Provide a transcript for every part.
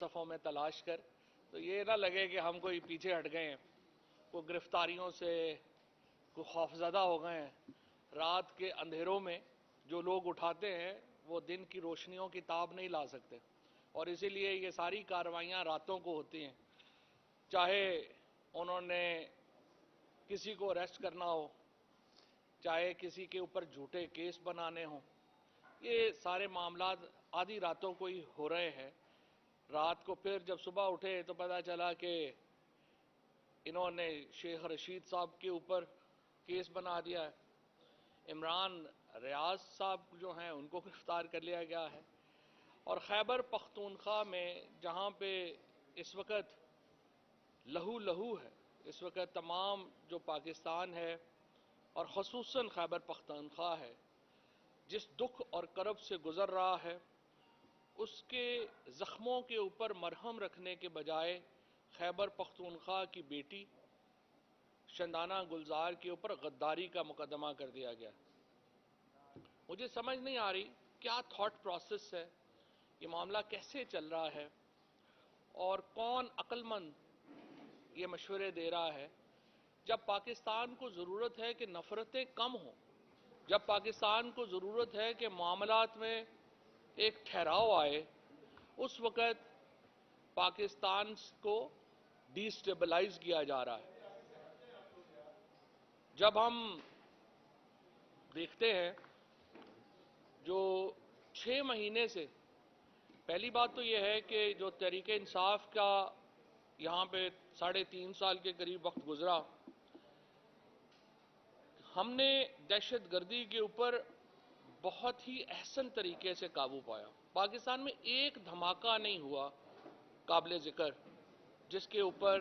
صفوں میں تلاش کر، تو یہ نہ لگے کہ ہم کوئی پیچھے ہٹ گئے ہیں، کوئی گرفتاریوں سے کوئی خوفزدہ ہو گئے ہیں۔ رات کے اندھیروں میں جو لوگ اٹھاتے ہیں وہ دن کی روشنیوں کی تاب نہیں لا سکتے، اور اسی لیے یہ ساری کارروائیاں راتوں کو ہوتی ہیں، چاہے انہوں نے کسی کو اریسٹ کرنا ہو، چاہے کسی کے اوپر جھوٹے کیس بنانے ہوں، یہ سارے معاملات آدھی راتوں کو ہی ہو رہے ہیں۔ رات کو پھر جب صبح اٹھے تو پتہ چلا کہ انہوں نے شیخ رشید صاحب کے اوپر کیس بنا دیا ہے، عمران ریاض صاحب جو ہیں ان کو گرفتار کر لیا گیا ہے، اور خیبر پختونخوا میں جہاں پہ اس وقت لہو لہو ہے، اس وقت تمام جو پاکستان ہے اور خصوصاً خیبر پختونخوا ہے جس دکھ اور کرب سے گزر رہا ہے، اس کے زخموں کے اوپر مرہم رکھنے کے بجائے خیبر پختونخوا کی بیٹی شندانہ گلزار کے اوپر غداری کا مقدمہ کر دیا گیا۔ مجھے سمجھ نہیں آ رہی کیا تھاٹ پروسیس ہے، یہ معاملہ کیسے چل رہا ہے، اور کون عقل مند یہ مشورے دے رہا ہے، جب پاکستان کو ضرورت ہے کہ نفرتیں کم ہوں، جب پاکستان کو ضرورت ہے کہ معاملات میں ایک ٹھہراؤ آئے، اس وقت پاکستان کو ڈی سٹیبلائز کیا جا رہا ہے۔ جب ہم دیکھتے ہیں جو 6 مہینے سے، پہلی بات تو یہ ہے کہ جو تحریک انصاف کا یہاں پہ 3.5 سال کے قریب وقت گزرا، ہم نے دہشت گردی کے اوپر بہت ہی احسن طریقے سے قابو پایا۔ پاکستان میں ایک دھماکہ نہیں ہوا قابل ذکر جس کے اوپر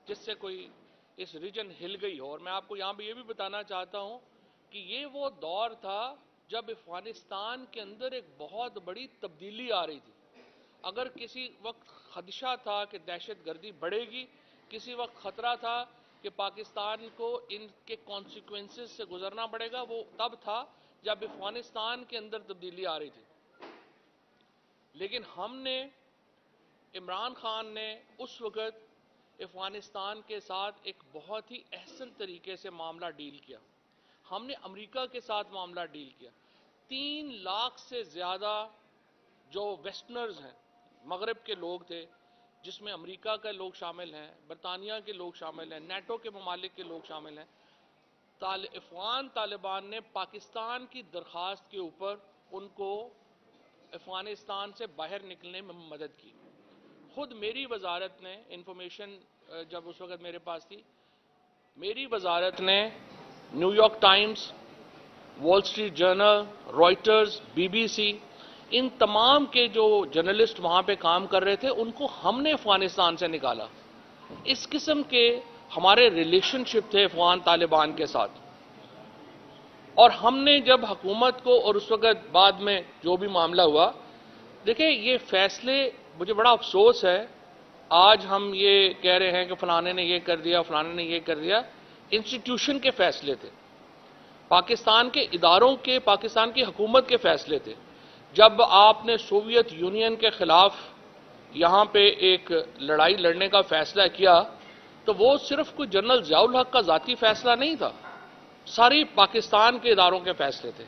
جس سے کوئی اس ریجن ہل گئی ہو، اور میں آپ کو یہاں پہ یہ بھی بتانا چاہتا ہوں کہ یہ وہ دور تھا جب افغانستان کے اندر ایک بہت بڑی تبدیلی آ رہی تھی۔ اگر کسی وقت خدشہ تھا کہ دہشت گردی بڑھے گی، کسی وقت خطرہ تھا کہ پاکستان کو ان کے کانسیکوینسز سے گزرنا پڑے گا، وہ تب تھا جب افغانستان کے اندر تبدیلی آ رہی تھی۔ لیکن ہم نے، عمران خان نے اس وقت افغانستان کے ساتھ ایک بہت ہی احسن طریقے سے معاملہ ڈیل کیا۔ ہم نے امریکہ کے ساتھ معاملہ ڈیل کیا۔ 3 لاکھ سے زیادہ جو ویسٹرنرز ہیں، مغرب کے لوگ تھے، جس میں امریکہ کے لوگ شامل ہیں، برطانیہ کے لوگ شامل ہیں، نیٹو کے ممالک کے لوگ شامل ہیں، افغان طالبان نے پاکستان کی درخواست کے اوپر ان کو افغانستان سے باہر نکلنے میں مدد کی۔ خود میری وزارت نے انفارمیشن جب اس وقت میرے پاس تھی، میری وزارت نے New York Times, Wall Street Journal, Reuters, B B C, ان تمام کے جو جرنلسٹ وہاں پہ کام کر رہے تھے ان کو ہم نے افغانستان سے نکالا۔ اس قسم کے ہمارے ریلیشن شپ تھے افغان طالبان کے ساتھ، اور ہم نے جب حکومت کو، اور اس وقت بعد میں جو بھی معاملہ ہوا، دیکھیں یہ فیصلے، مجھے بڑا افسوس ہے آج ہم یہ کہہ رہے ہیں کہ فلانے نے یہ کر دیا، فلانے نے یہ کر دیا، انسٹیٹیوشن کے فیصلے تھے، پاکستان کے اداروں کے، پاکستان کی حکومت کے فیصلے تھے۔ جب آپ نے سوویت یونین کے خلاف یہاں پہ ایک لڑائی لڑنے کا فیصلہ کیا تو وہ صرف کوئی جنرل ضیاء الحق کا ذاتی فیصلہ نہیں تھا، ساری پاکستان کے اداروں کے فیصلے تھے۔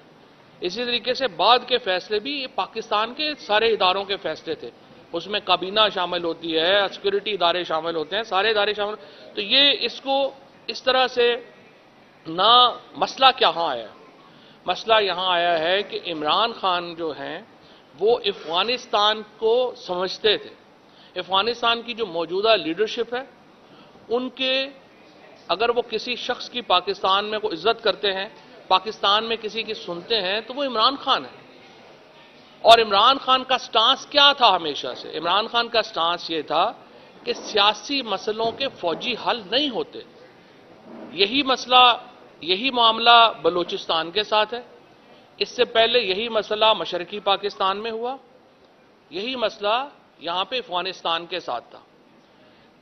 اسی طریقے سے بعد کے فیصلے بھی پاکستان کے سارے اداروں کے فیصلے تھے، اس میں کابینہ شامل ہوتی ہے، سیکورٹی ادارے شامل ہوتے ہیں، سارے ادارے شامل، تو یہ اس کو اس طرح سے نہ، مسئلہ کہاں آیا؟ مسئلہ یہاں آیا ہے کہ عمران خان جو ہیں وہ افغانستان کو سمجھتے تھے، افغانستان کی جو موجودہ لیڈرشپ ہے ان کے، اگر وہ کسی شخص کی پاکستان میں کو عزت کرتے ہیں، پاکستان میں کسی کی سنتے ہیں، تو وہ عمران خان ہے۔ اور عمران خان کا سٹانس کیا تھا ہمیشہ سے؟ عمران خان کا سٹانس یہ تھا کہ سیاسی مسئلوں کے فوجی حل نہیں ہوتے۔ یہی معاملہ بلوچستان کے ساتھ ہے، اس سے پہلے یہی مسئلہ مشرقی پاکستان میں ہوا، یہی مسئلہ یہاں پہ افغانستان کے ساتھ تھا۔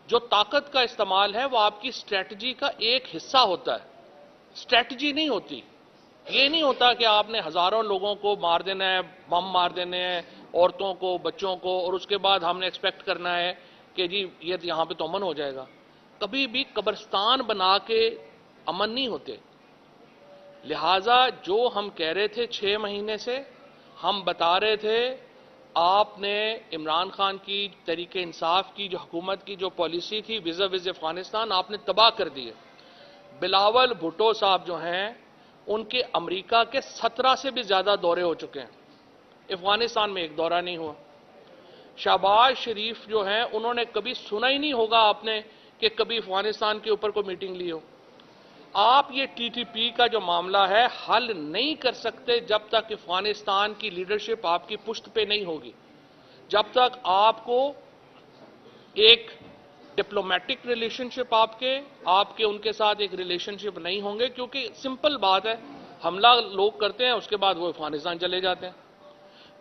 جو طاقت کا استعمال ہے وہ آپ کی اسٹریٹجی کا ایک حصہ ہوتا ہے، اسٹریٹجی نہیں ہوتی۔ یہ نہیں ہوتا کہ آپ نے ہزاروں لوگوں کو مار دینا ہے، بم مار دینے ہیں، عورتوں کو, بچوں کو, اور اس کے بعد ہم نے ایکسپیکٹ کرنا ہے کہ جی یہ یہاں پہ تو امن ہو جائے گا. کبھی بھی قبرستان بنا کے امن نہیں ہوتے. لہٰذا جو ہم کہہ رہے تھے 6 مہینے سے, ہم بتا رہے تھے آپ نے عمران خان کی, تحریک انصاف کی جو حکومت کی جو پالیسی تھی وز افغانستان, آپ نے تباہ کر دی ہے. بلاول بھٹو صاحب جو ہیں ان کے امریکہ کے 17 سے بھی زیادہ دورے ہو چکے ہیں, افغانستان میں ایک دورہ نہیں ہوا. شہباز شریف جو ہیں انہوں نے کبھی سنا ہی نہیں ہوگا آپ نے کہ کبھی افغانستان کے اوپر کوئی میٹنگ لی ہو. آپ یہ ٹی ٹی پی کا جو معاملہ ہے حل نہیں کر سکتے جب تک افغانستان کی لیڈرشپ آپ کی پشت پہ نہیں ہوگی, جب تک آپ کو ایک ڈپلومیٹک ریلیشن شپ آپ کے ان کے ساتھ ایک ریلیشن شپ نہیں ہوں گے. کیونکہ سمپل بات ہے, حملہ لوگ کرتے ہیں اس کے بعد وہ افغانستان چلے جاتے ہیں.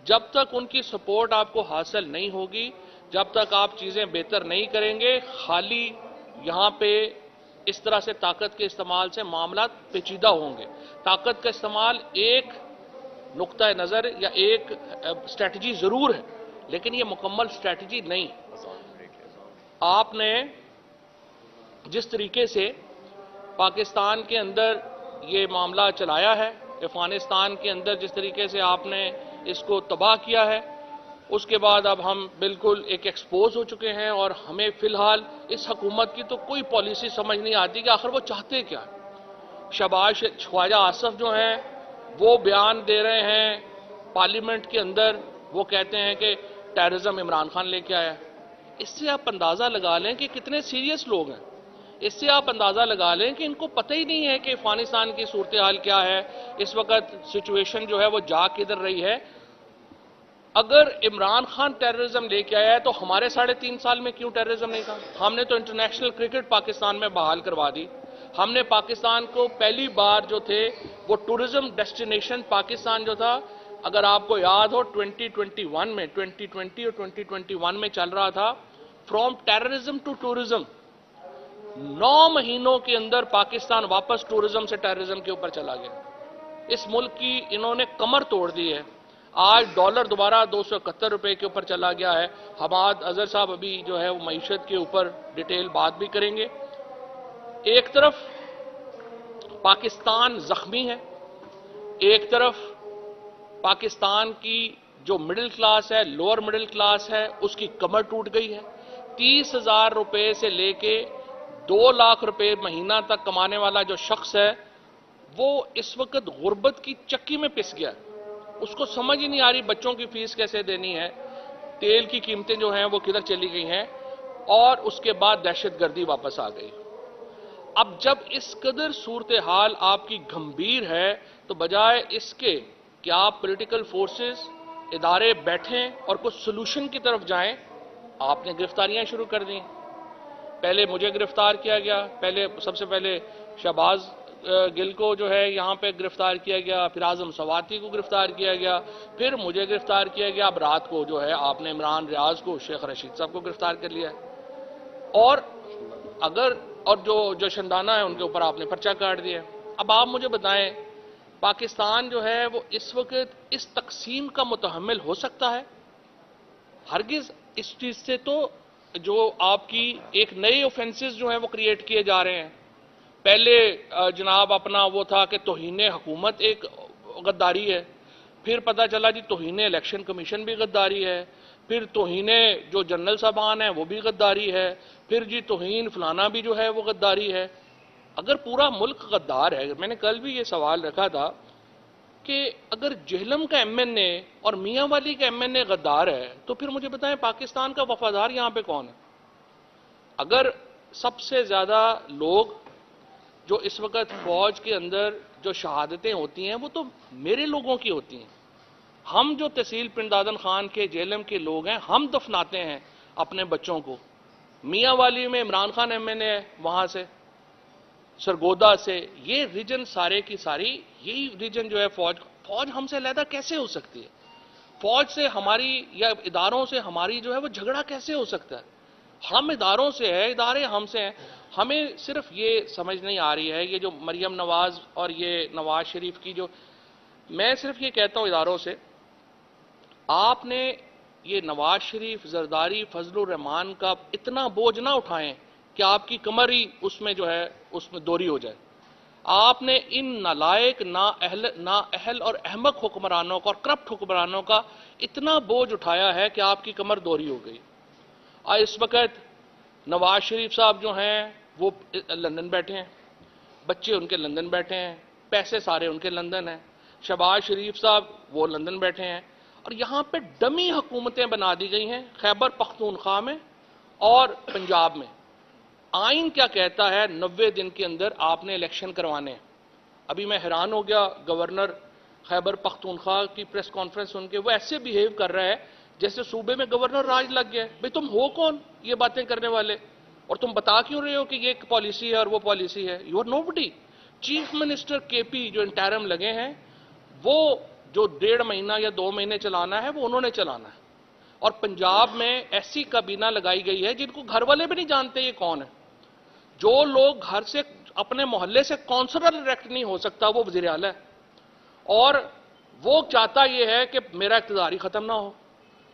جب تک ان کی سپورٹ آپ کو حاصل نہیں ہوگی, جب تک آپ چیزیں بہتر نہیں کریں گے, خالی یہاں پہ اس طرح سے طاقت کے استعمال سے معاملات پیچیدہ ہوں گے. طاقت کا استعمال ایک نقطہ نظر یا ایک اسٹریٹجی ضرور ہے, لیکن یہ مکمل اسٹریٹجی نہیں. آپ نے جس طریقے سے پاکستان کے اندر یہ معاملہ چلایا ہے, افغانستان کے اندر جس طریقے سے آپ نے اس کو تباہ کیا ہے, اس کے بعد اب ہم بالکل ایک ایکسپوز ہو چکے ہیں. اور ہمیں فی الحال اس حکومت کی تو کوئی پالیسی سمجھ نہیں آتی کہ آخر وہ چاہتے کیا. شہباز خواجہ آصف جو ہیں وہ بیان دے رہے ہیں پارلیمنٹ کے اندر, وہ کہتے ہیں کہ ٹیررزم عمران خان لے کے آیا. اس سے آپ اندازہ لگا لیں کہ کتنے سیریس لوگ ہیں. اس سے آپ اندازہ لگا لیں کہ ان کو پتہ ہی نہیں ہے کہ افغانستان کی صورتحال کیا ہے, اس وقت سچویشن جو ہے وہ جا کدھر رہی ہے. اگر عمران خان ٹیررزم لے کے آیا ہے تو ہمارے 3.5 سال میں کیوں ٹیررزم نہیں تھا؟ ہم نے تو انٹرنیشنل کرکٹ پاکستان میں بحال کروا دی. ہم نے پاکستان کو پہلی بار جو تھے وہ ٹورزم ڈیسٹینیشن پاکستان جو تھا, اگر آپ کو یاد ہو 2021 میں 2020 اور 2021 میں چل رہا تھا فرام ٹیررزم ٹو ٹورزم. 9 مہینوں کے اندر پاکستان واپس ٹورزم سے ٹیررزم کے اوپر چلا گیا. اس ملک کی انہوں نے کمر توڑ دی ہے. آج ڈالر دوبارہ 271 روپے کے اوپر چلا گیا ہے. حماد اظہر صاحب ابھی جو ہے وہ معیشت کے اوپر ڈیٹیل بات بھی کریں گے. ایک طرف پاکستان زخمی ہے, ایک طرف پاکستان کی جو مڈل کلاس ہے, لوور مڈل کلاس ہے, اس کی کمر ٹوٹ گئی ہے. 30,000 روپے سے لے کے 2 لاکھ روپے مہینہ تک کمانے والا جو شخص ہے وہ اس وقت غربت کی چکی میں پس گیا. اس کو سمجھ ہی نہیں آ رہی بچوں کی فیس کیسے دینی ہے, تیل کی قیمتیں جو ہیں وہ کدھر چلی گئی ہیں, اور اس کے بعد دہشت گردی واپس آ گئی. اب جب اس قدر صورتحال آپ کی گھمبیر ہے تو بجائے اس کے کہ آپ پولیٹیکل فورسز ادارے بیٹھیں اور کچھ سلوشن کی طرف جائیں, آپ نے گرفتاریاں شروع کر دیں. پہلے مجھے گرفتار کیا گیا, سب سے پہلے شہباز گل کو جو ہے یہاں پہ گرفتار کیا گیا, پھر اعظم سواتی کو گرفتار کیا گیا, پھر مجھے گرفتار کیا گیا. اب رات کو جو ہے آپ نے عمران ریاض کو, شیخ رشید صاحب کو گرفتار کر لیا ہے. اور جو شندانہ ہے ان کے اوپر آپ نے پرچہ کاٹ دیا. اب آپ مجھے بتائیں پاکستان جو ہے وہ اس وقت اس تقسیم کا متحمل ہو سکتا ہے؟ ہرگز. اس چیز سے تو جو آپ کی ایک نئے اوفینسز جو ہیں وہ کریٹ کیے جا رہے ہیں. پہلے جناب اپنا وہ تھا کہ توہین حکومت ایک غداری ہے, پھر پتہ چلا جی توہین الیکشن کمیشن بھی غداری ہے, پھر توہین جو جنرل صاحبان ہیں وہ بھی غداری ہے, پھر جی توہین فلانا بھی جو ہے وہ غداری ہے. اگر پورا ملک غدار ہے, میں نے کل بھی یہ سوال رکھا تھا کہ اگر جہلم کا ایم این اے اور میاں والی کا ایم این اے غدار ہے تو پھر مجھے بتائیں پاکستان کا وفادار یہاں پہ کون ہے؟ اگر سب سے زیادہ لوگ جو اس وقت فوج کے اندر جو شہادتیں ہوتی ہیں وہ تو میرے لوگوں کی ہوتی ہیں. ہم جو تحصیل پنڈادن خان کے جیلم کے لوگ ہیں ہم دفناتے ہیں اپنے بچوں کو. میاں والی میں عمران خان ایم این اے ہے, وہاں سے سرگودا سے, یہ ریجن سارے کی ساری یہی ریجن جو ہے فوج ہم سے علیحدہ کیسے ہو سکتی ہے؟ فوج سے ہماری یا اداروں سے ہماری جو ہے وہ جھگڑا کیسے ہو سکتا ہے؟ ہم اداروں سے ہے, ادارے ہم سے ہیں. ہمیں صرف یہ سمجھ نہیں آ رہی ہے یہ جو مریم نواز اور یہ نواز شریف کی جو, میں صرف یہ کہتا ہوں اداروں سے آپ نے یہ نواز شریف، زرداری، فضل الرحمان کا اتنا بوجھ نہ اٹھائیں کہ آپ کی کمر ہی اس میں جو ہے اس میں دوری ہو جائے. آپ نے ان نالائق، نااہل اور احمق حکمرانوں کا اور کرپٹ حکمرانوں کا اتنا بوجھ اٹھایا ہے کہ آپ کی کمر دوری ہو گئی. اس وقت نواز شریف صاحب جو ہیں وہ لندن بیٹھے ہیں، بچے ان کے لندن بیٹھے ہیں، پیسے سارے ان کے لندن ہیں. شہباز شریف صاحب وہ لندن بیٹھے ہیں، اور یہاں پہ ڈمی حکومتیں بنا دی گئی ہیں خیبر پختونخوا میں اور پنجاب میں. آئین کیا کہتا ہے؟ 90 دن کے اندر آپ نے الیکشن کروانے ہیں. ابھی میں حیران ہو گیا گورنر خیبر پختونخوا کی پریس کانفرنس سن کے، وہ ایسے بیہیو کر رہا ہے جیسے صوبے میں گورنر راج لگ گیا. بھئی تم ہو کون یہ باتیں کرنے والے؟ اور تم بتا کیوں رہے ہو کہ یہ ایک پالیسی ہے اور وہ پالیسی ہے؟ You are nobody. Chief minister کے پی جو انٹرم لگے ہیں، وہ جو 1.5 مہینہ یا 2 مہینے چلانا ہے وہ انہوں نے چلانا ہے. اور پنجاب میں ایسی کابینہ لگائی گئی ہے جن کو گھر والے بھی نہیں جانتے یہ کون ہے. جو لوگ گھر سے اپنے محلے سے کونسلر الیکٹ نہیں ہو سکتا وہ وزیر اعلیٰ ہے، اور وہ چاہتا یہ ہے کہ میرا اقتدار ہی ختم نہ ہو.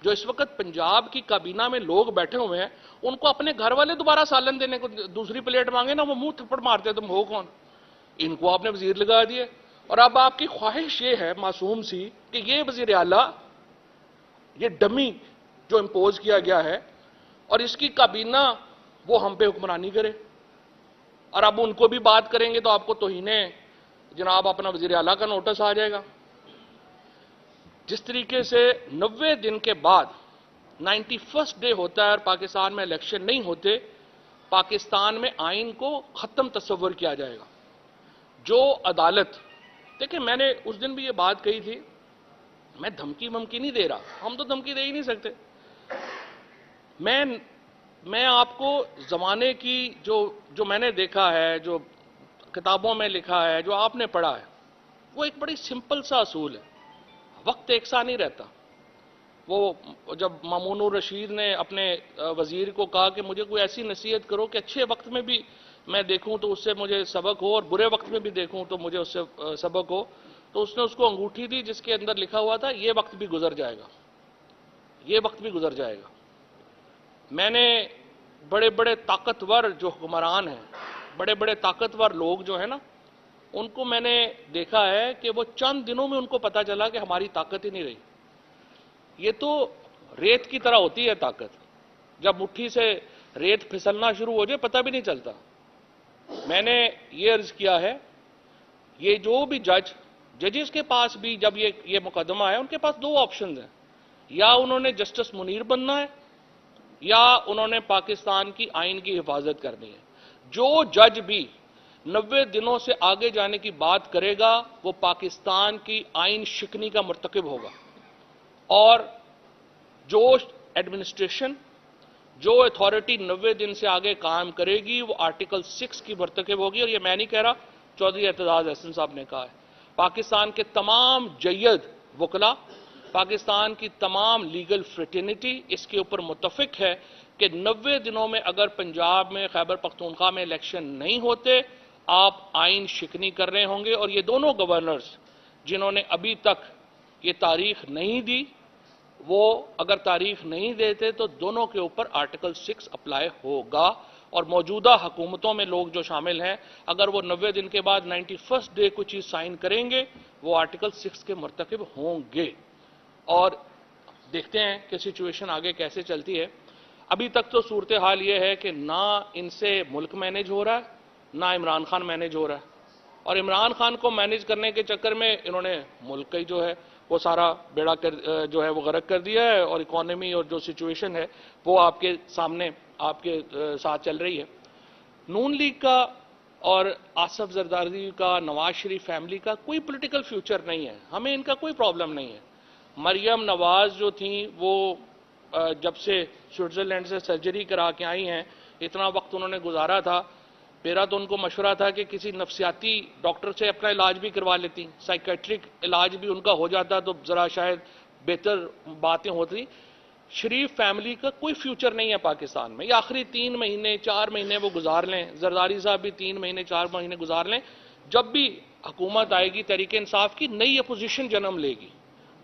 جو اس وقت پنجاب کی کابینہ میں لوگ بیٹھے ہوئے ہیں، ان کو اپنے گھر والے دوبارہ سالن دینے کو دوسری پلیٹ مانگے نا، وہ منہ تھپڑ مارتے تم ہو کون. ان کو آپ نے وزیر لگا دیے، اور اب آپ کی خواہش یہ ہے معصوم سی کہ یہ وزیر اعلیٰ، یہ ڈمی جو امپوز کیا گیا ہے، اور اس کی کابینہ وہ ہم پہ حکمرانی کرے. اور اب ان کو بھی بات کریں گے تو آپ کو توہین جناب اپنا وزیر اعلیٰ کا نوٹس آ جائے گا. جس طریقے سے 90 دن کے بعد 91st ڈے ہوتا ہے اور پاکستان میں الیکشن نہیں ہوتے، پاکستان میں آئین کو ختم تصور کیا جائے گا. جو عدالت، دیکھیں میں نے اس دن بھی یہ بات کہی تھی، میں دھمکی ومکی نہیں دے رہا، ہم تو دھمکی دے ہی نہیں سکتے. میں آپ کو زمانے کی جو میں نے دیکھا ہے، جو کتابوں میں لکھا ہے، جو آپ نے پڑھا ہے، وہ ایک بڑی سمپل سا اصول ہے. وقت ایک سا نہیں رہتا. وہ جب مامون الرشید نے اپنے وزیر کو کہا کہ مجھے کوئی ایسی نصیحت کرو کہ اچھے وقت میں بھی میں دیکھوں تو اس سے مجھے سبق ہو، اور برے وقت میں بھی دیکھوں تو مجھے اس سے سبق ہو، تو اس نے اس کو انگوٹھی دی جس کے اندر لکھا ہوا تھا یہ وقت بھی گزر جائے گا، یہ وقت بھی گزر جائے گا. میں نے بڑے بڑے طاقتور جو حکمران ہیں، بڑے بڑے طاقتور لوگ جو ہیں نا، ان کو میں نے دیکھا ہے کہ وہ چند دنوں میں ان کو پتا چلا کہ ہماری طاقت ہی نہیں رہی. یہ تو ریت کی طرح ہوتی ہے طاقت، جب مٹھی سے ریت پھسلنا شروع ہو جائے پتہ بھی نہیں چلتا. میں نے یہ عرض کیا ہے، یہ جو بھی ججز کے پاس بھی جب یہ مقدمہ ہے، ان کے پاس 2 آپشنز ہیں. یا انہوں نے جسٹس منیر بننا ہے، یا انہوں نے پاکستان کی آئین کی حفاظت کرنی ہے. جو جج بھی 90 دنوں سے آگے جانے کی بات کرے گا وہ پاکستان کی آئین شکنی کا مرتکب ہوگا. اور جو ایڈمنسٹریشن، جو اتھارٹی 90 دن سے آگے کام کرے گی وہ آرٹیکل 6 کی مرتکب ہوگی. اور یہ میں نہیں کہہ رہا، چودھری اعتزاز احسن صاحب نے کہا ہے. پاکستان کے تمام جید وکلا، پاکستان کی تمام لیگل فریٹرنیٹی اس کے اوپر متفق ہے کہ 90 دنوں میں اگر پنجاب میں، خیبر پختونخوا میں الیکشن نہیں ہوتے، آپ آئین شکنی کر رہے ہوں گے. اور یہ دونوں گورنرز جنہوں نے ابھی تک یہ تاریخ نہیں دی، وہ اگر تاریخ نہیں دیتے تو دونوں کے اوپر آرٹیکل 6 اپلائی ہوگا. اور موجودہ حکومتوں میں لوگ جو شامل ہیں، اگر وہ 90 دن کے بعد 91st ڈے کوئی چیز سائن کریں گے وہ آرٹیکل 6 کے مرتکب ہوں گے. اور دیکھتے ہیں کہ سچویشن آگے کیسے چلتی ہے. ابھی تک تو صورتحال یہ ہے کہ نہ ان سے ملک مینج ہو رہا ہے، نہ عمران خان مینج ہو رہا ہے. اور عمران خان کو مینج کرنے کے چکر میں انہوں نے ملک کا جو ہے وہ سارا بیڑا جو ہے وہ غرق کر دیا ہے. اور اکانومی اور جو سچویشن ہے وہ آپ کے سامنے، آپ کے ساتھ چل رہی ہے. نون لیگ کا اور آصف زرداری کا، نواز شریف فیملی کا کوئی پولیٹیکل فیوچر نہیں ہے. ہمیں ان کا کوئی پرابلم نہیں ہے. مریم نواز جو تھیں وہ جب سے سوئٹزرلینڈ سے سرجری کرا کے آئی ہیں، اتنا وقت انہوں نے گزارا تھا. میرا تو ان کو مشورہ تھا کہ کسی نفسیاتی ڈاکٹر سے اپنا علاج بھی کروا لیتی، سائیکیٹرک علاج بھی ان کا ہو جاتا تو ذرا شاید بہتر باتیں ہوتی. شریف فیملی کا کوئی فیوچر نہیں ہے پاکستان میں. یہ آخری 3 مہینے 4 مہینے وہ گزار لیں، زرداری صاحب بھی 3 مہینے 4 مہینے گزار لیں. جب بھی حکومت آئے گی تحریک انصاف کی، نئی اپوزیشن جنم لے گی.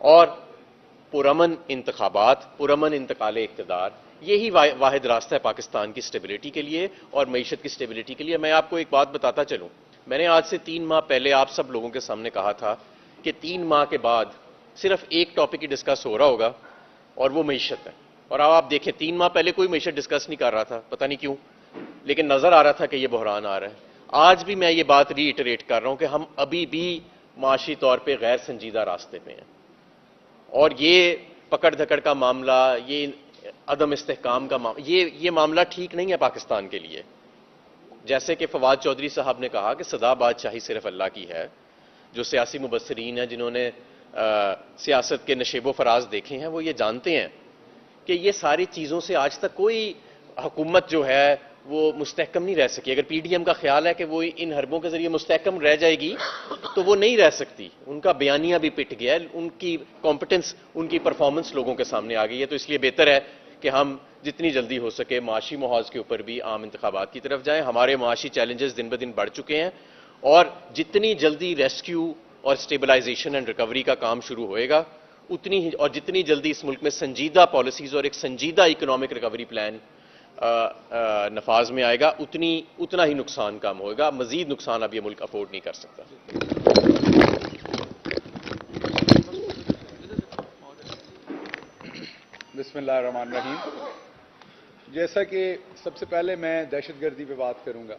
اور پرامن انتخابات، پرامن انتقال اقتدار، یہی واحد راستہ ہے پاکستان کی سٹیبلٹی کے لیے اور معیشت کی سٹیبلٹی کے لیے۔ میں آپ کو ایک بات بتاتا چلوں، میں نے آج سے 3 ماہ پہلے آپ سب لوگوں کے سامنے کہا تھا کہ 3 ماہ کے بعد صرف ایک ٹاپک ہی ڈسکس ہو رہا ہوگا اور وہ معیشت ہے، اور اب آپ دیکھیں 3 ماہ پہلے کوئی معیشت ڈسکس نہیں کر رہا تھا، پتہ نہیں کیوں، لیکن نظر آ رہا تھا کہ یہ بحران آ رہا ہے۔ آج بھی میں یہ بات ری ایٹریٹ کر رہا ہوں کہ ہم ابھی بھی معاشی طور پہ غیر سنجیدہ راستے پہ ہیں، اور یہ پکڑ دھکڑ کا معاملہ، یہ عدم استحکام کا معاملہ، یہ معاملہ ٹھیک نہیں ہے پاکستان کے لیے۔ جیسے کہ فواد چودھری صاحب نے کہا کہ سدا بادشاہی صرف اللہ کی ہے، جو سیاسی مبصرین ہیں جنہوں نے سیاست کے نشیب و فراز دیکھے ہیں وہ یہ جانتے ہیں کہ یہ ساری چیزوں سے آج تک کوئی حکومت جو ہے وہ مستحکم نہیں رہ سکی۔ اگر پی ڈی ایم کا خیال ہے کہ وہ ان حربوں کے ذریعے مستحکم رہ جائے گی تو وہ نہیں رہ سکتی، ان کا بیانیہ بھی پٹ گیا ہے، ان کی کمپٹنس، ان کی پرفارمنس لوگوں کے سامنے آ گئی ہے۔ تو اس لیے بہتر ہے کہ ہم جتنی جلدی ہو سکے معاشی محاذ کے اوپر بھی عام انتخابات کی طرف جائیں۔ ہمارے معاشی چیلنجز دن بدن بڑھ چکے ہیں، اور جتنی جلدی ریسکیو اور سٹیبلائزیشن اینڈ ریکوری کا کام شروع ہوئے گا، اتنی ہی اور جتنی جلدی اس ملک میں سنجیدہ پالیسیز اور ایک سنجیدہ اکنامک ریکوری پلان نفاذ میں آئے گا، اتنا ہی نقصان کم ہوگا۔ مزید نقصان اب یہ ملک افورڈ نہیں کر سکتا۔ بسم اللہ الرحمن الرحیم۔ جیسا کہ سب سے پہلے میں دہشت گردی پہ بات کروں گا،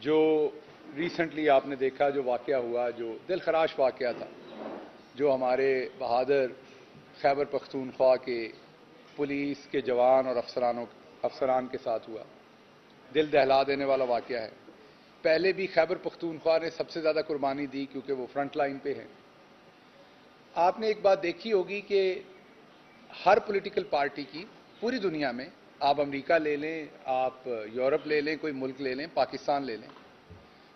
جو ریسنٹلی آپ نے دیکھا جو واقعہ ہوا، جو دل خراش واقعہ تھا، جو ہمارے بہادر خیبر پختونخوا کے پولیس کے جوان اور افسران کے ساتھ ہوا، دل دہلا دینے والا واقعہ ہے۔ پہلے بھی خیبر پختونخوا نے سب سے زیادہ قربانی دی کیونکہ وہ فرنٹ لائن پہ ہیں۔ آپ نے ایک بات دیکھی ہوگی کہ ہر پولیٹیکل پارٹی کی پوری دنیا میں، آپ امریکہ لے لیں، آپ یورپ لے لیں، کوئی ملک لے لیں، پاکستان لے لیں،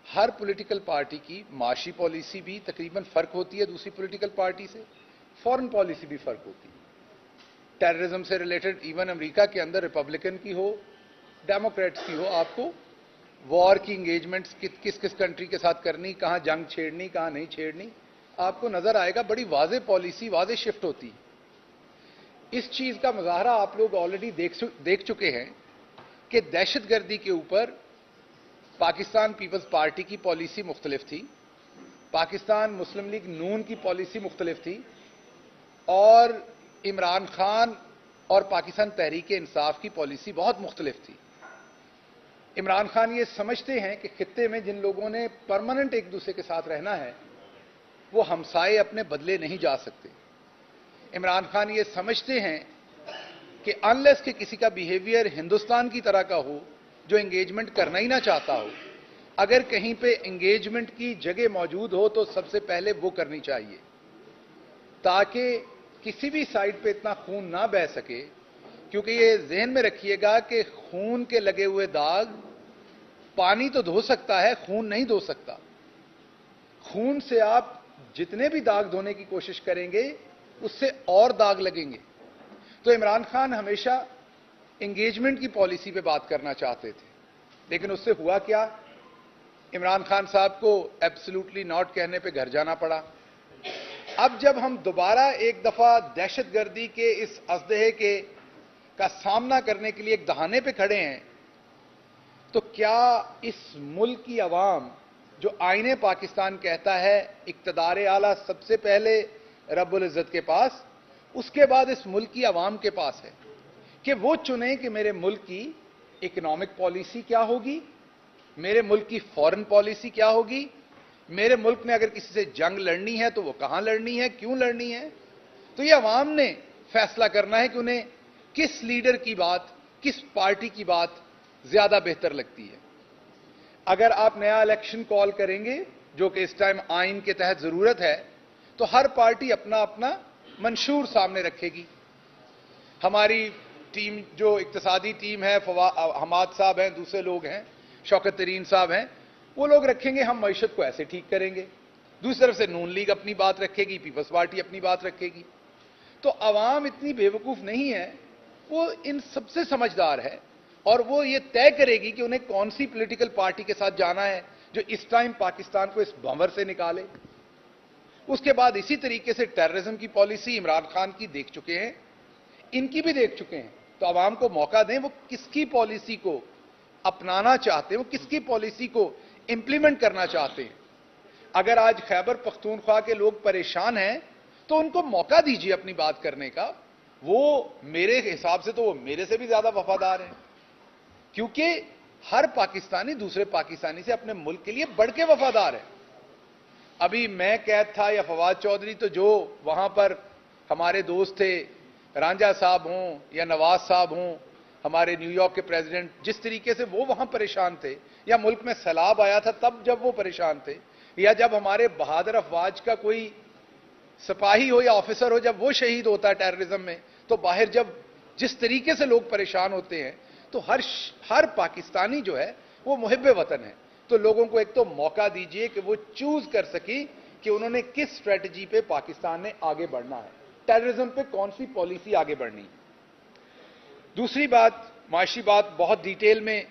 ہر پولیٹیکل پارٹی کی معاشی پالیسی بھی تقریباً فرق ہوتی ہے دوسری پولیٹیکل پارٹی سے، فورن پالیسی بھی فرق ہوتی ہے۔ ٹیررزم سے ریلیٹڈ ایون امریکہ کے اندر ریپبلکن کی ہو، ڈیموکریٹس کی ہو، آپ کو وار کی انگیجمنٹس کس کس کنٹری کے ساتھ کرنی، کہاں جنگ چھیڑنی، کہاں نہیں چھیڑنی، آپ کو نظر آئے گا، بڑی واضح پالیسی، واضح شفٹ ہوتی ہے۔ اس چیز کا مظاہرہ آپ لوگ آلریڈی دیکھ چکے ہیں کہ دہشت گردی کے اوپر پاکستان پیپلز پارٹی کی پالیسی مختلف تھی، پاکستان مسلم لیگ نون کی پالیسی مختلف تھی، اور عمران خان اور پاکستان تحریک انصاف کی پالیسی بہت مختلف تھی۔ عمران خان یہ سمجھتے ہیں کہ خطے میں جن لوگوں نے پرماننٹ ایک دوسرے کے ساتھ رہنا ہے وہ ہمسائے اپنے بدلے نہیں جا سکتے۔ عمران خان یہ سمجھتے ہیں کہ انلیس کہ کسی کا بیہیویئر ہندوستان کی طرح کا ہو جو انگیجمنٹ کرنا ہی نہ چاہتا ہو، اگر کہیں پہ انگیجمنٹ کی جگہ موجود ہو تو سب سے پہلے وہ کرنی چاہیے، تاکہ کسی بھی سائڈ پہ اتنا خون نہ بہہ سکے۔ کیونکہ یہ ذہن میں رکھیے گا کہ خون کے لگے ہوئے داغ پانی تو دھو سکتا ہے، خون نہیں دھو سکتا۔ خون سے آپ جتنے بھی داغ دھونے کی کوشش کریں گے اس سے اور داغ لگیں گے۔ تو عمران خان ہمیشہ انگیجمنٹ کی پالیسی پہ بات کرنا چاہتے تھے، لیکن اس سے ہوا کیا؟ عمران خان صاحب کو ایبسلیوٹلی ناٹ کہنے پہ گھر جانا پڑا۔ اب جب ہم دوبارہ ایک دفعہ دہشت گردی کے اس ازدہے کا سامنا کرنے کے لیے ایک دہانے پہ کھڑے ہیں، تو کیا اس ملک کی عوام جو آئین پاکستان کہتا ہے اقتدار اعلیٰ سب سے پہلے رب العزت کے پاس، اس کے بعد اس ملک کی عوام کے پاس ہے کہ وہ چنیں کہ میرے ملک کی اکنامک پالیسی کیا ہوگی، میرے ملک کی فورن پالیسی کیا ہوگی، میرے ملک نے اگر کسی سے جنگ لڑنی ہے تو وہ کہاں لڑنی ہے، کیوں لڑنی ہے۔ تو یہ عوام نے فیصلہ کرنا ہے کہ انہیں کس لیڈر کی بات، کس پارٹی کی بات زیادہ بہتر لگتی ہے۔ اگر آپ نیا الیکشن کال کریں گے، جو کہ اس ٹائم آئین کے تحت ضرورت ہے، تو ہر پارٹی اپنا اپنا منشور سامنے رکھے گی۔ ہماری ٹیم جو اقتصادی ٹیم ہے، حماد صاحب ہیں، دوسرے لوگ ہیں، شوکت ترین صاحب ہیں، وہ لوگ رکھیں گے ہم معیشت کو ایسے ٹھیک کریں گے۔ دوسری طرف سے نون لیگ اپنی بات رکھے گی، پیپلز پارٹی اپنی بات رکھے گی۔ تو عوام اتنی بے وقوف نہیں ہے، وہ ان سب سے سمجھدار ہے، اور وہ یہ طے کرے گی کہ انہیں کون سی پولیٹیکل پارٹی کے ساتھ جانا ہے جو اس ٹائم پاکستان کو اس بھنور سے نکالے۔ اس کے بعد اسی طریقے سے ٹیررزم کی پالیسی عمران خان کی دیکھ چکے ہیں, ان کی بھی دیکھ چکے ہیں. تو عوام کو موقع دیں, وہ کس کی پالیسی کو اپنانا چاہتے ہیں, وہ کس کی پالیسی کو امپلیمنٹ کرنا چاہتے ہیں. اگر آج خیبر پختونخوا کے لوگ پریشان ہیں تو ان کو موقع دیجیے اپنی بات کرنے کا. وہ میرے حساب سے تو وہ میرے سے بھی زیادہ وفادار ہیں, کیونکہ ہر پاکستانی دوسرے پاکستانی سے اپنے ملک کے لیے بڑھ کے وفادار ہے. ابھی میں قید تھا یا فواد چودھری, تو جو وہاں پر ہمارے دوست تھے, رانجھا صاحب ہوں یا نواز صاحب ہوں, ہمارے نیو یارک کے پریزیڈنٹ, جس طریقے سے وہ وہاں پریشان تھے, یا ملک میں سیلاب آیا تھا تب جب وہ پریشان تھے, یا جب ہمارے بہادر افواج کا کوئی سپاہی ہو یا آفیسر ہو جب وہ شہید ہوتا ہے ٹیررزم میں, تو باہر جب جس طریقے سے لوگ پریشان ہوتے ہیں, تو ہر پاکستانی جو ہے وہ محب وطن ہے. تو لوگوں کو ایک تو موقع دیجئے کہ وہ چوز کر سکی کہ انہوں نے کس اسٹریٹجی پہ پاکستان نے آگے بڑھنا ہے, ٹیررزم پہ کون سی پالیسی آگے بڑھنی. دوسری بات, معاشی بات بہت ڈیٹیل میں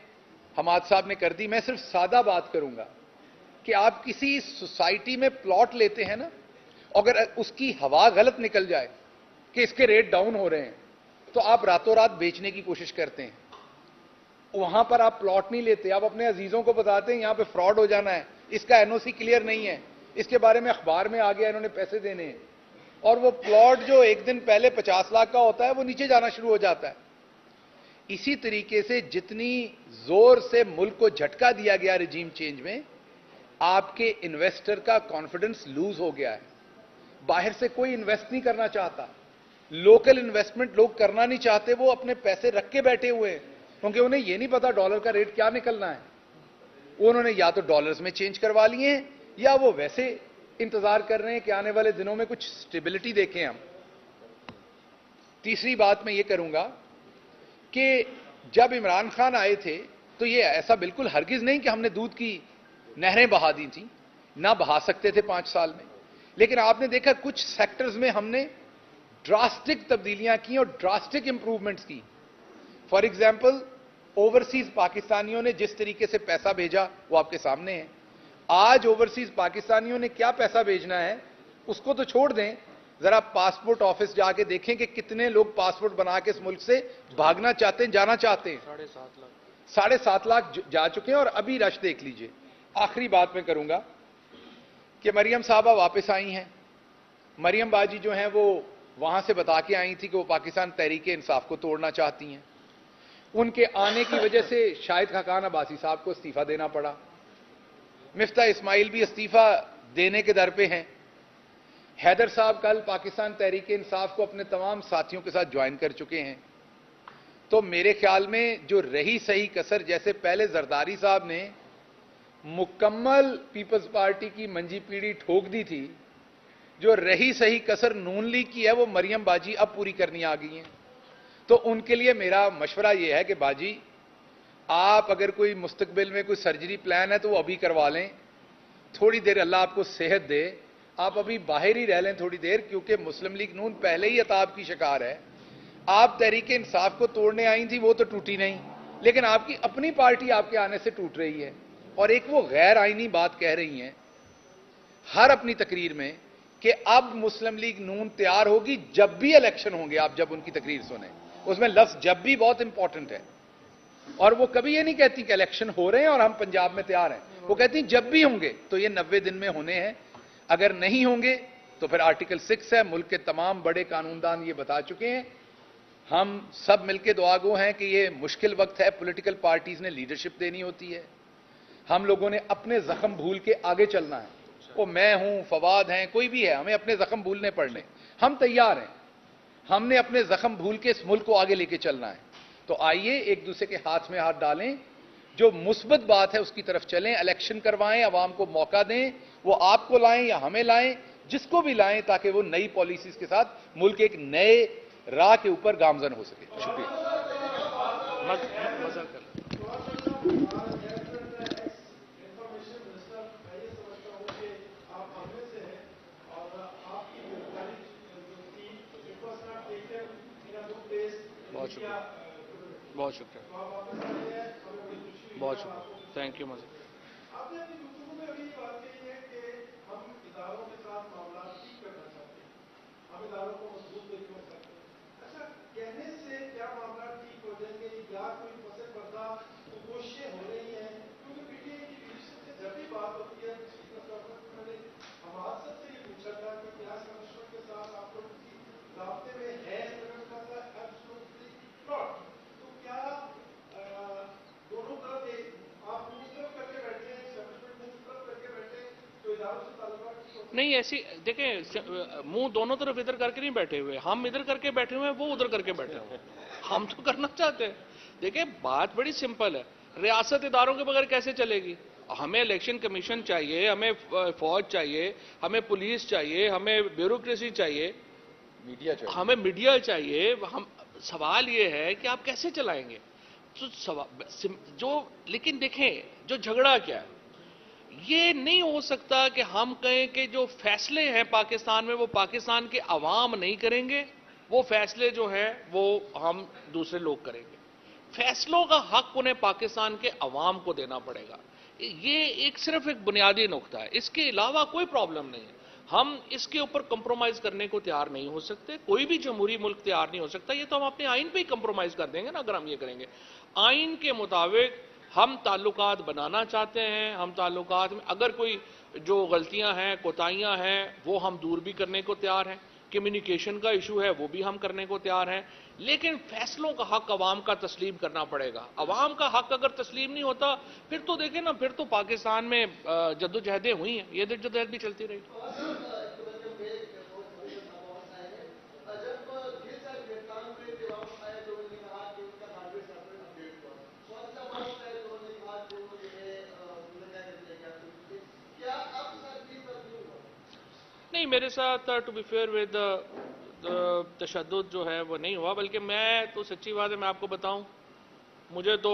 حماد صاحب نے کر دی, میں صرف سادہ بات کروں گا کہ آپ کسی سوسائٹی میں پلاٹ لیتے ہیں نا, اگر اس کی ہوا غلط نکل جائے کہ اس کے ریٹ ڈاؤن ہو رہے ہیں, تو آپ راتوں رات بیچنے کی کوشش کرتے ہیں. وہاں پر آپ پلاٹ نہیں لیتے, آپ اپنے عزیزوں کو بتاتے ہیں یہاں پہ فراڈ ہو جانا ہے, اس کا این او سی کلیئر نہیں ہے, اس کے بارے میں اخبار میں آ گیا, انہوں نے پیسے دینے ہیں, اور وہ پلاٹ جو ایک دن پہلے 50 لاکھ کا ہوتا ہے وہ نیچے جانا شروع ہو جاتا ہے. اسی طریقے سے جتنی زور سے ملک کو جھٹکا دیا گیا رجیم چینج میں, آپ کے انویسٹر کا کانفیڈنس لوز ہو گیا ہے. باہر سے کوئی انویسٹ نہیں کرنا چاہتا, لوکل انویسٹمنٹ لوگ کرنا نہیں چاہتے, وہ اپنے پیسے رکھ کے بیٹھے ہوئے ہیں, کیونکہ انہیں یہ نہیں پتا ڈالر کا ریٹ کیا نکلنا ہے. انہوں نے یا تو ڈالرز میں چینج کروا لیے ہیں, یا وہ ویسے انتظار کر رہے ہیں کہ آنے والے دنوں میں کچھ سٹیبلٹی دیکھیں ہم. تیسری بات میں یہ کروں گا کہ جب عمران خان آئے تھے تو یہ ایسا بالکل ہرگز نہیں کہ ہم نے دودھ کی نہریں بہا دی تھیں, نہ بہا سکتے تھے 5 سال میں, لیکن آپ نے دیکھا کچھ سیکٹرز میں ہم نے ڈراسٹک تبدیلیاں کی اور ڈراسٹک امپروومنٹس کی. فار ایگزامپل, اوورسیز پاکستانیوں نے جس طریقے سے پیسہ بھیجا وہ آپ کے سامنے ہے. آج اوورسیز پاکستانیوں نے کیا پیسہ بھیجنا ہے اس کو تو چھوڑ دیں, ذرا پاسپورٹ آفس جا کے دیکھیں کہ کتنے لوگ پاسپورٹ بنا کے اس ملک سے بھاگنا چاہتے ہیں, جانا چاہتے ہیں. 7.5 لاکھ جا چکے ہیں, اور ابھی رش دیکھ لیجئے. آخری بات میں کروں گا کہ مریم صاحبہ واپس آئی ہیں. مریم باجی جو ہیں وہ وہاں سے بتا کے آئی تھی کہ وہ پاکستان تحریک انصاف کو توڑنا چاہتی ہیں. ان کے آنے کی وجہ سے شاہد خاقان عباسی صاحب کو استعفیٰ دینا پڑا. مفتاح اسماعیل بھی استعفیٰ دینے کے در پہ ہیں. حیدر صاحب کل پاکستان تحریک انصاف کو اپنے تمام ساتھیوں کے ساتھ جوائن کر چکے ہیں. تو میرے خیال میں جو رہی صحیح کسر, جیسے پہلے زرداری صاحب نے مکمل پیپلز پارٹی کی منجی پیڑھی ٹھوک دی تھی, جو رہی صحیح کسر نون لیگ کی ہے وہ مریم باجی اب پوری کرنی آ گئی ہیں. تو ان کے لیے میرا مشورہ یہ ہے کہ باجی آپ اگر کوئی مستقبل میں کوئی سرجری پلان ہے تو وہ ابھی کروا لیں, تھوڑی دیر اللہ آپ کو صحت دے, آپ ابھی باہر ہی رہ لیں تھوڑی دیر, کیونکہ مسلم لیگ نون پہلے ہی عطاب کی شکار ہے. آپ تحریک انصاف کو توڑنے آئی تھی, وہ تو ٹوٹی نہیں, لیکن آپ کی اپنی پارٹی آپ کے آنے سے ٹوٹ رہی ہے. اور ایک وہ غیر آئینی بات کہہ رہی ہیں ہر اپنی تقریر میں کہ اب مسلم لیگ نون تیار ہوگی جب بھی الیکشن ہوں گے. آپ جب ان کی تقریر سنیں, اس میں لفظ جب بھی بہت امپورٹنٹ ہے. اور وہ کبھی یہ نہیں کہتی کہ الیکشن ہو رہے ہیں اور ہم پنجاب میں تیار ہیں, وہ کہتی جب بھی ہوں گے. تو یہ 90 دن میں ہونے ہیں, اگر نہیں ہوں گے تو پھر آرٹیکل 6 ہے. ملک کے تمام بڑے قانون دان یہ بتا چکے ہیں. ہم سب مل کے دعا گو ہیں کہ یہ مشکل وقت ہے, پولیٹیکل پارٹیز نے لیڈرشپ دینی ہوتی ہے. ہم لوگوں نے اپنے زخم بھول کے آگے چلنا ہے. وہ میں ہوں, فواد ہیں, کوئی بھی ہے, ہمیں اپنے زخم بھولنے پڑنے. ہم تیار ہیں, ہم نے اپنے زخم بھول کے اس ملک کو آگے لے کے چلنا ہے. تو آئیے ایک دوسرے کے ہاتھ میں ہاتھ ڈالیں, جو مثبت بات ہے اس کی طرف چلیں, الیکشن کروائیں, عوام کو موقع دیں, وہ آپ کو لائیں یا ہمیں لائیں, جس کو بھی لائیں, تاکہ وہ نئی پالیسیز کے ساتھ ملک ایک نئے راہ کے اوپر گامزن ہو سکے. شکریہ. بہت شکریہ, بہت شکریہ, بہت شکریہ. تھینک یو مزید. حامیداروں کو مضبوط طریقے میں کرتے ہیں. اچھا کہنے سے کیا معاملہ ٹھیک ہو جائیں گے یا کوئی پس پردہ کوششیں ہو رہی ہیں؟ کیونکہ پی ٹی آئی کی لیڈرشپ سے جب بھی بات ہوتی ہے میں نے حماد صاحب سے یہ پوچھا تھا کہ کیا اسٹیبلشمنٹ کے ساتھ آپ لوگ کی رابطے میں ہے تو کیا دونوں طرف آپ اس طرف کر کے بیٹھے ہیں اسٹیبلشمنٹ میں اس طرف کر کے بیٹھے تو اداروں سے تعلقات نہیں ایسی دیکھیں منہ دونوں طرف ادھر کر کے نہیں بیٹھے ہوئے, ہم ادھر کر کے بیٹھے ہوئے ہیں, وہ ادھر کر کے بیٹھے ہوئے ہیں. ہم تو کرنا چاہتے ہیں. دیکھیں بات بڑی سمپل ہے, ریاست اداروں کے بغیر کیسے چلے گی؟ ہمیں الیکشن کمیشن چاہیے, ہمیں فوج چاہیے, ہمیں پولیس چاہیے, ہمیں بیوروکریسی چاہیے, ہمیں میڈیا چاہیے. سوال یہ ہے کہ آپ کیسے چلائیں گے؟ لیکن دیکھیں جو جھگڑا کیا ہے, یہ نہیں ہو سکتا کہ ہم کہیں کہ جو فیصلے ہیں پاکستان میں وہ پاکستان کے عوام نہیں کریں گے, وہ فیصلے جو ہیں وہ ہم دوسرے لوگ کریں گے. فیصلوں کا حق انہیں پاکستان کے عوام کو دینا پڑے گا. یہ صرف ایک بنیادی نقطہ ہے, اس کے علاوہ کوئی پرابلم نہیں ہے. ہم اس کے اوپر کمپرومائز کرنے کو تیار نہیں ہو سکتے, کوئی بھی جمہوری ملک تیار نہیں ہو سکتا. یہ تو ہم اپنے آئین پہ ہی کمپرومائز کر دیں گے نا اگر ہم یہ کریں گے. آئین کے مطابق ہم تعلقات بنانا چاہتے ہیں, ہم تعلقات میں اگر کوئی جو غلطیاں ہیں, کوتاہیاں ہیں, وہ ہم دور بھی کرنے کو تیار ہیں. کمیونیکیشن کا ایشو ہے وہ بھی ہم کرنے کو تیار ہیں, لیکن فیصلوں کا حق عوام کا تسلیم کرنا پڑے گا. عوام کا حق اگر تسلیم نہیں ہوتا پھر تو دیکھیں نا, پھر تو پاکستان میں جدوجہدیں ہوئی ہیں, یہ جدوجہد بھی چلتی رہی. نہیں میرے ساتھ ٹو بی فیئر ود تشدد جو ہے وہ نہیں ہوا, بلکہ میں تو سچی بات ہے میں آپ کو بتاؤں, مجھے تو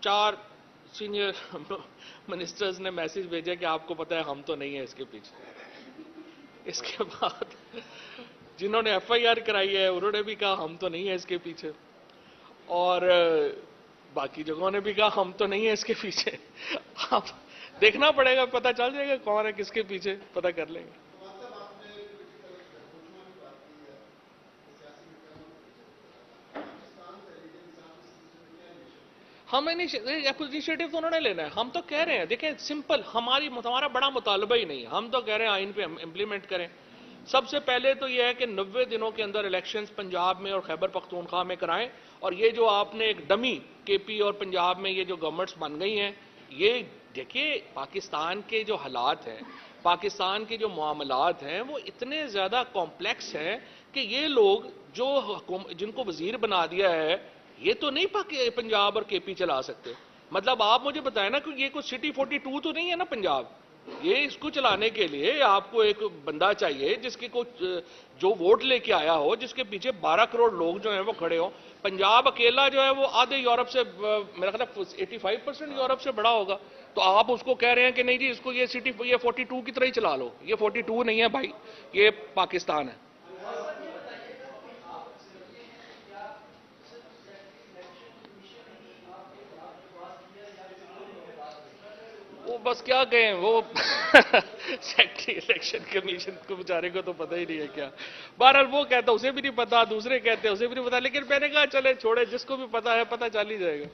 4 سینئر منسٹرز نے میسج بھیجا کہ آپ کو پتہ ہے ہم تو نہیں ہیں اس کے پیچھے. اس کے بعد جنہوں نے ایف آئی آر کرائی ہے انہوں نے بھی کہا ہم تو نہیں ہیں اس کے پیچھے, اور باقی جگہوں نے بھی کہا ہم تو نہیں ہیں اس کے پیچھے. اب دیکھنا پڑے گا, پتہ چل جائے گا کون ہے کس کے پیچھے, پتہ کر لیں گے. ہم انیشیٹو تو انہوں نے لینا ہے, ہم تو کہہ رہے ہیں دیکھیں سمپل, ہمارا بڑا مطالبہ ہی نہیں ہے, ہم تو کہہ رہے ہیں آئین پہ امپلیمنٹ کریں. سب سے پہلے تو یہ ہے کہ 90 دنوں کے اندر الیکشنز پنجاب میں اور خیبر پختونخوا میں کرائیں, اور یہ جو آپ نے ایک ڈمی کے پی اور پنجاب میں یہ جو گورنمنٹس بن گئی ہیں, یہ دیکھیے پاکستان کے جو حالات ہیں, پاکستان کے جو معاملات ہیں وہ اتنے زیادہ کمپلیکس ہیں کہ یہ لوگ جو جن کو وزیر بنا دیا ہے یہ تو نہیں پنجاب اور کے پی چلا سکتے. مطلب آپ مجھے بتائیں نا کہ یہ کوئی سٹی 42 تو نہیں ہے نا پنجاب, یہ اس کو چلانے کے لیے آپ کو ایک بندہ چاہیے جس کے کو جو ووٹ لے کے آیا ہو, جس کے پیچھے 12 کروڑ لوگ جو ہیں وہ کھڑے ہوں. پنجاب اکیلا جو ہے وہ آدھے یورپ سے, میرا خیال ہے 85% یورپ سے بڑا ہوگا, تو آپ اس کو کہہ رہے ہیں کہ نہیں جی اس کو یہ 42 کی طرح ہی چلا لو. یہ 42 نہیں ہے بھائی, یہ پاکستان ہے. وہ بس کیا کہیں, وہ سیکٹری الیکشن کمیشن کو بیچارے کو تو پتہ ہی نہیں ہے کیا. بہرحال وہ کہتا اسے بھی نہیں پتا, دوسرے کہتے اسے بھی نہیں پتا, لیکن میں نے کہا چلے چھوڑے, جس کو بھی پتا ہے پتہ چل ہی جائے گا.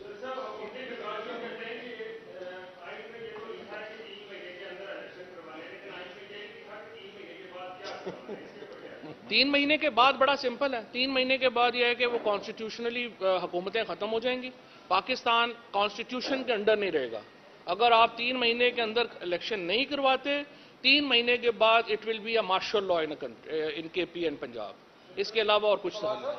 3 مہینے کے بعد بڑا سمپل ہے. 3 مہینے کے بعد یہ ہے کہ وہ کانسٹیٹیوشنلی حکومتیں ختم ہو جائیں گی. پاکستان کانسٹیٹیوشن کے انڈر نہیں رہے گا. اگر آپ 3 مہینے کے اندر الیکشن نہیں کرواتے, 3 مہینے کے بعد it will be a martial law in K P and Punjab. اس کے علاوہ اور کچھ سوال نہیں.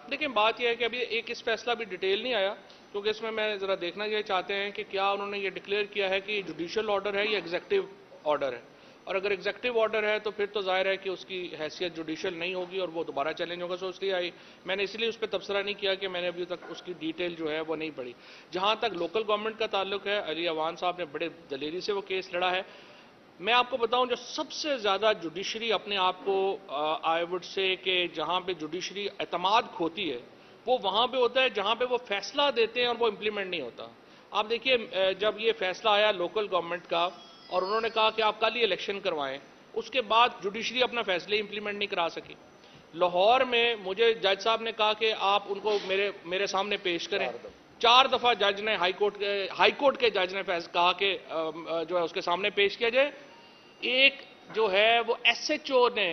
دیکھیں بات یہ ہے کہ ابھی ایک اس فیصلہ بھی ڈیٹیل نہیں آیا, کیونکہ اس میں ذرا دیکھنا یہ چاہتے ہیں کہ کیا انہوں نے یہ ڈکلیئر کیا ہے کہ جوڈیشل آرڈر ہے یا ایگزیکٹو آرڈر ہے. اور اگر ایگزیکٹو آرڈر ہے تو پھر تو ظاہر ہے کہ اس کی حیثیت جوڈیشل نہیں ہوگی اور وہ دوبارہ چیلنج ہوگا. سو اس لیے میں نے اس لیے اس پہ تبصرہ نہیں کیا کہ میں نے ابھی تک اس کی ڈیٹیل جو ہے وہ نہیں پڑھی. جہاں تک لوکل گورنمنٹ کا تعلق ہے, علی اوان صاحب نے بڑے دلیری سے وہ کیس لڑا ہے. میں آپ کو بتاؤں جو سب سے زیادہ جوڈیشری اپنے آپ کو آئی وڈ سے کہ جہاں پہ جوڈیشری اعتماد کھوتی ہے وہ وہاں پہ ہوتا ہے جہاں پہ وہ فیصلہ دیتے ہیں اور وہ امپلیمنٹ نہیں ہوتا. آپ دیکھیے جب یہ فیصلہ آیا لوکل گورنمنٹ کا اور انہوں نے کہا کہ آپ کل ہی الیکشن کروائیں, اس کے بعد جوڈیشری اپنا فیصلے امپلیمنٹ نہیں کرا سکی. لاہور میں مجھے جج صاحب نے کہا کہ آپ ان کو میرے سامنے پیش کریں. 4 دفعہ جج نے ہائی کورٹ کے جج نے کہا کہ جو ہے اس کے سامنے پیش کیا جائے. ایک جو ہے وہ ایس ایچ او نے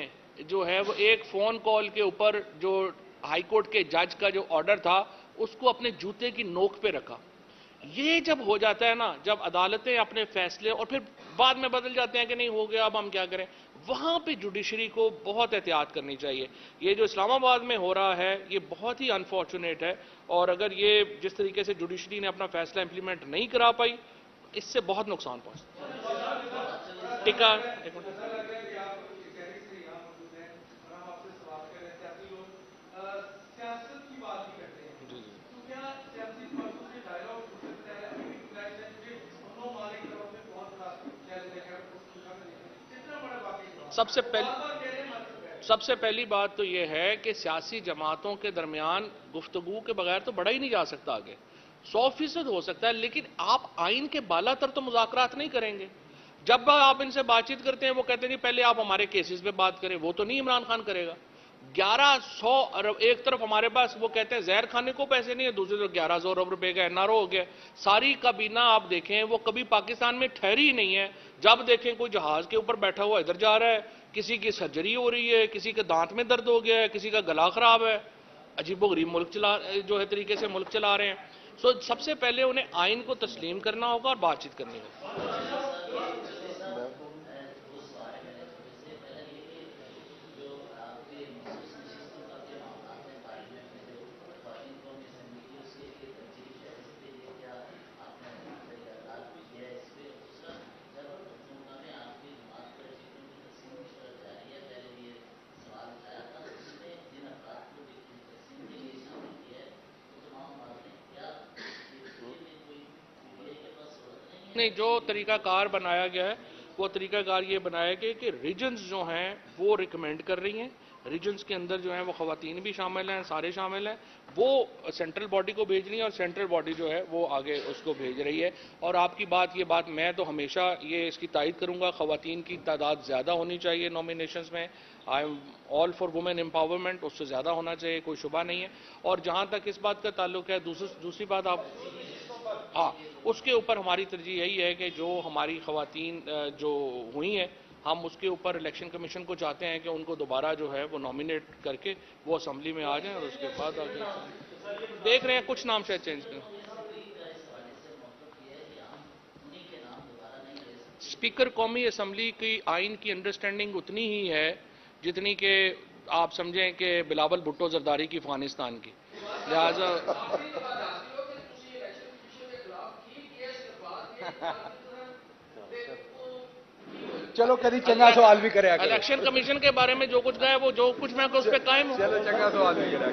جو ہے وہ ایک فون کال کے اوپر جو ہائی کورٹ کے جج کا جو آرڈر تھا اس کو اپنے جوتے کی نوک پہ رکھا. یہ جب ہو جاتا ہے نا, جب عدالتیں اپنے فیصلے اور پھر بعد میں بدل جاتے ہیں کہ نہیں ہو گیا اب ہم کیا کریں, وہاں پہ جوڈیشری کو بہت احتیاط کرنی چاہیے. یہ جو اسلام آباد میں ہو رہا ہے یہ بہت ہی انفارچونیٹ ہے, اور اگر یہ جس طریقے سے جوڈیشری نے اپنا فیصلہ امپلیمنٹ نہیں کرا پائی اس سے بہت نقصان پہنچتا. ٹکا سب سے پہلی بات تو یہ ہے کہ سیاسی جماعتوں کے درمیان گفتگو کے بغیر تو بڑھا ہی نہیں جا سکتا آگے. 100% ہو سکتا ہے لیکن آپ آئین کے بالا تر تو مذاکرات نہیں کریں گے. جب آپ ان سے بات چیت کرتے ہیں وہ کہتے ہیں نہیں پہلے آپ ہمارے کیسز پہ بات کریں, وہ تو نہیں عمران خان کرے گا. 1100 ارب ایک طرف ہمارے پاس وہ کہتے ہیں زہر کھانے کو پیسے نہیں ہے, دوسری طرف 1100 ارب روپے کا این آر او ہو گیا. ساری کابینہ آپ دیکھیں وہ کبھی پاکستان میں ٹھہری ہی نہیں ہے. جب دیکھیں کوئی جہاز کے اوپر بیٹھا ہوا ادھر جا رہا ہے, کسی کی سرجری ہو رہی ہے, کسی کے دانت میں درد ہو گیا ہے, کسی کا گلا خراب ہے. عجیب و غریب ملک جو ہے طریقے سے ملک چلا رہے ہیں. سب سے پہلے انہیں آئین کو تسلیم کرنا ہوگا اور بات چیت کرنی ہوگی. نہیں, جو طریقہ کار بنایا گیا ہے وہ طریقہ کار یہ بنایا گیا کہ ریجنز جو ہیں وہ ریکمینڈ کر رہی ہیں. ریجنز کے اندر جو ہیں وہ خواتین بھی شامل ہیں, سارے شامل ہیں, وہ سینٹرل باڈی کو بھیج رہی ہیں اور سینٹرل باڈی جو ہے وہ آگے اس کو بھیج رہی ہے. اور آپ کی بات, یہ بات میں تو ہمیشہ یہ اس کی تائید کروں گا, خواتین کی تعداد زیادہ ہونی چاہیے نامینیشنز میں. I am all for women empowerment, اس سے زیادہ ہونا چاہیے, کوئی شبہ نہیں ہے. اور جہاں تک اس بات کا تعلق ہے, دوسری بات آپ اس کے اوپر ہماری ترجیح یہی ہے کہ جو ہماری خواتین جو ہوئی ہیں ہم اس کے اوپر الیکشن کمیشن کو چاہتے ہیں کہ ان کو دوبارہ جو ہے وہ نامینیٹ کر کے وہ اسمبلی میں آ جائیں اور اس کے بعد آگے دیکھ رہے ہیں کچھ نام شاید چینج کریں. اسپیکر قومی اسمبلی کی آئین کی انڈرسٹینڈنگ اتنی ہی ہے جتنی کہ آپ سمجھیں کہ بلاول بھٹو زرداری کی افغانستان کی, لہذا چلو کدی چنگا سوال بھی کرے. الیکشن کمیشن کے بارے میں جو کچھ کہا ہے وہ جو کچھ میں اس پہ قائم ہوں. چلو چنگا سوال بھی کرے.